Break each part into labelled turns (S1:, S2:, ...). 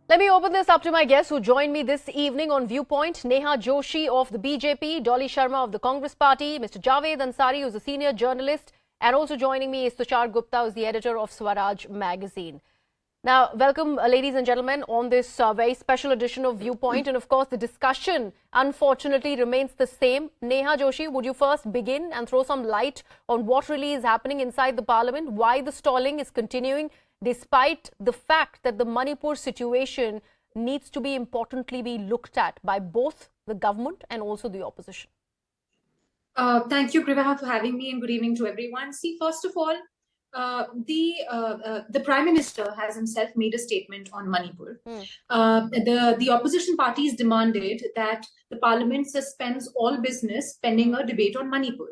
S1: Let me open this up to my guests who joined me this evening on Viewpoint. Neha Joshi of the BJP, Dolly Sharma of the Congress Party, Mr. Javed Ansari, who's a senior journalist, and also joining me is Tushar Gupta, who's the editor of Swaraj magazine. Now, welcome, ladies and gentlemen, on this very special edition of Viewpoint. And of course, the discussion, unfortunately, remains the same. Neha Joshi, would you first begin and throw some light on what really is happening inside the parliament, why the stalling is continuing, despite the fact that the Manipur situation needs to be importantly be looked at by both the government and also the opposition?
S2: Thank you, Kriva, for having me, and good evening to everyone. See, first of all, the Prime Minister has himself made a statement on Manipur. The opposition parties demanded that the Parliament suspends all business pending a debate on Manipur.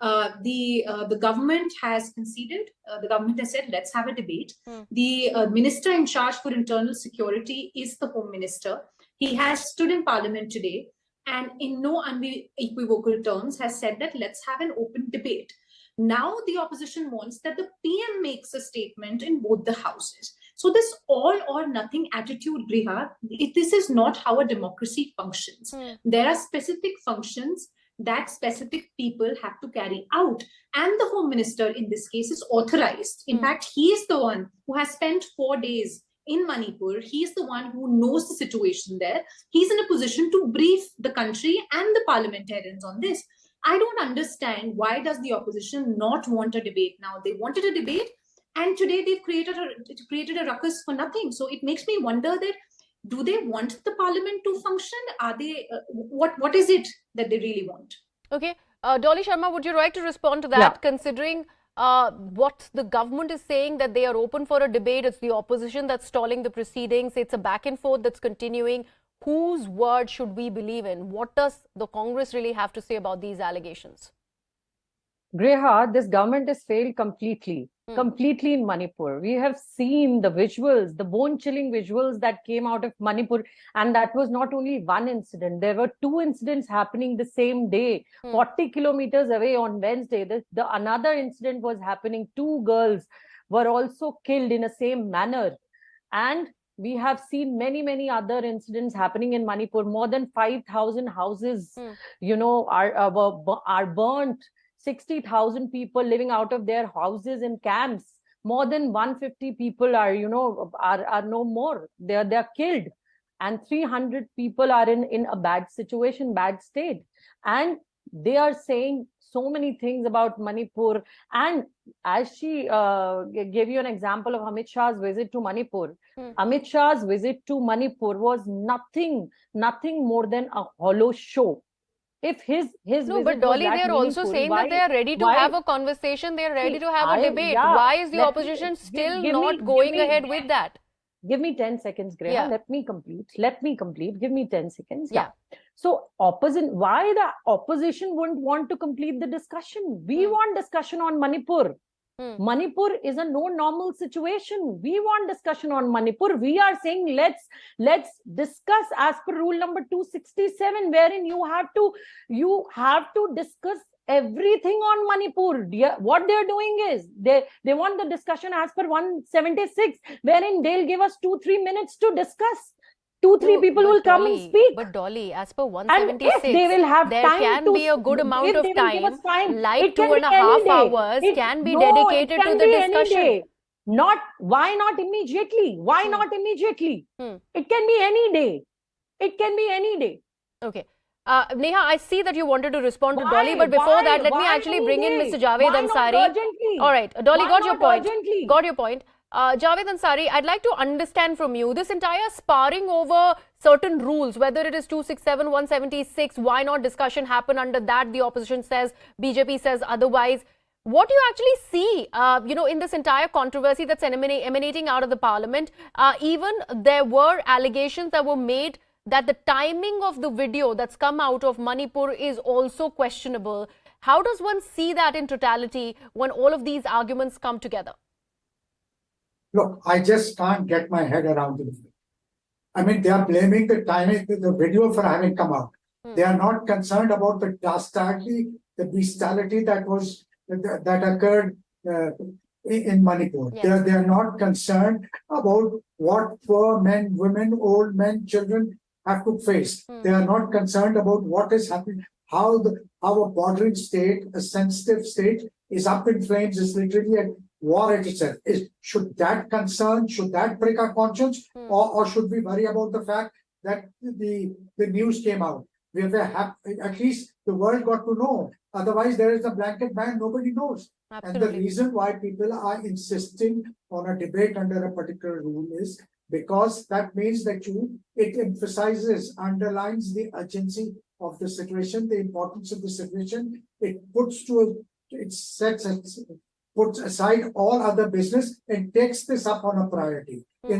S2: The government has conceded. The government has said, let's have a debate. The minister in charge for internal security is the Home Minister. He has stood in Parliament today and in no unequivocal terms has said that let's have an open debate. Now the opposition wants that the PM makes a statement in both the houses. So this all or nothing attitude, Griha, this is not how a democracy functions. There are specific functions that specific people have to carry out. And the Home Minister in this case is authorized. In fact, he is the one who has spent 4 days in Manipur. He is the one who knows the situation there. He's in a position to brief the country and the parliamentarians on this. I don't understand why does the opposition not want a debate now. They wanted a debate and today they've created a ruckus for nothing. So it makes me wonder that do they want the parliament to function? Are they what is it that they really want?
S1: Okay, Dolly Sharma, would you like to respond to that, considering what the government is saying, that they are open for a debate? It's the opposition that's stalling the proceedings. It's a back and forth that's continuing. Whose word should we believe in? What does the Congress really have to say about these allegations?
S3: Greha, this government has failed completely in Manipur. We have seen the visuals, the bone-chilling visuals that came out of Manipur, and that was not only one incident. There were 2 incidents happening the same day, 40 kilometers away on Wednesday. Another incident was happening. 2 girls were also killed in the same manner. And we have seen many other incidents happening in Manipur. More than 5,000 houses, are burnt. 60,000 people living out of their houses in camps. More than 150 people are no more. They're killed, and 300 people are in a bad situation, bad state. And they are saying so many things about Manipur. And as she gave you an example of Amit Shah's visit to Manipur, Amit Shah's visit to Manipur was nothing more than a hollow show. If his
S1: no, but Dolly, they are also saying that they are ready to have a conversation. They are ready to have a debate. Why is the opposition still not going ahead with that?
S3: Give me 10 seconds, Greha. Let me complete. Give me 10 seconds. So why the opposition wouldn't want to complete the discussion? We want discussion on Manipur. Manipur is a no normal situation. We want discussion on Manipur. We are saying let's discuss as per rule number 267, wherein you have to discuss everything on Manipur. What they're doing is they want the discussion as per 176, wherein they'll give us 2-3 minutes to discuss. 2-3 people will come and speak.
S1: But Dolly, as per 176,
S3: they will have
S1: there
S3: time
S1: can be a good amount of time, like 2.5 hours can be dedicated to the discussion.
S3: Why not immediately? Why not immediately? It can be any day. It can be any day.
S1: Okay. Neha, I see that you wanted to respond to Dolly, but before that, let me actually bring in Mr. Javed Ansari. All right, Dolly, got your point. Got your point. Javed Ansari, I'd like to understand from you this entire sparring over certain rules, whether it is 267, 176, why not discussion happen under that? The opposition says, BJP says otherwise. What do you actually see, in this entire controversy that's emanating out of the parliament? Even there were allegations that were made that the timing of the video that's come out of Manipur is also questionable. How does one see that in totality when all of these arguments come together?
S4: Look, I just can't get my head around it. I mean, they are blaming the timing, the video for having come out. They are not concerned about the bestiality that occurred in Manipur.
S1: Yes.
S4: They are not concerned about what poor men, women, old men, children have to face. They are not concerned about what is happening, how a bordering state, a sensitive state, is up in flames, is literally at war at itself. Should that concern, should that break our conscience, or should we worry about the fact that the news came out? We were happy, at least the world got to know. Otherwise, there is a blanket ban, nobody knows.
S1: Absolutely.
S4: And the reason why people are insisting on a debate under a particular rule is because that means that it emphasizes, underlines the urgency of the situation, the importance of the situation. It puts aside all other business and takes this up on a priority. I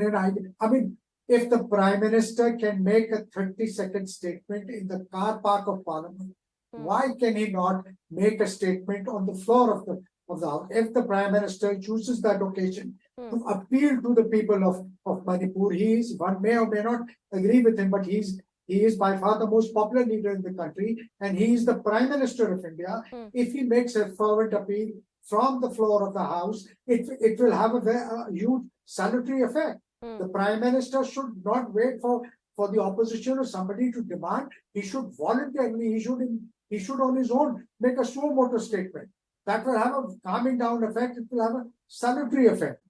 S4: mean, if the Prime Minister can make a 30-second statement in the car park of Parliament, why can he not make a statement on the floor of the House? If the Prime Minister chooses that occasion to appeal to the people of Manipur, one may or may not agree with him, but he is by far the most popular leader in the country, and he is the Prime Minister of India. If he makes a fervent appeal from the floor of the House, it will have a huge salutary effect. The Prime Minister should not wait for the opposition or somebody to demand. He should voluntarily, he should on his own make a suo motu statement. That will have a calming down effect. It will have a salutary effect.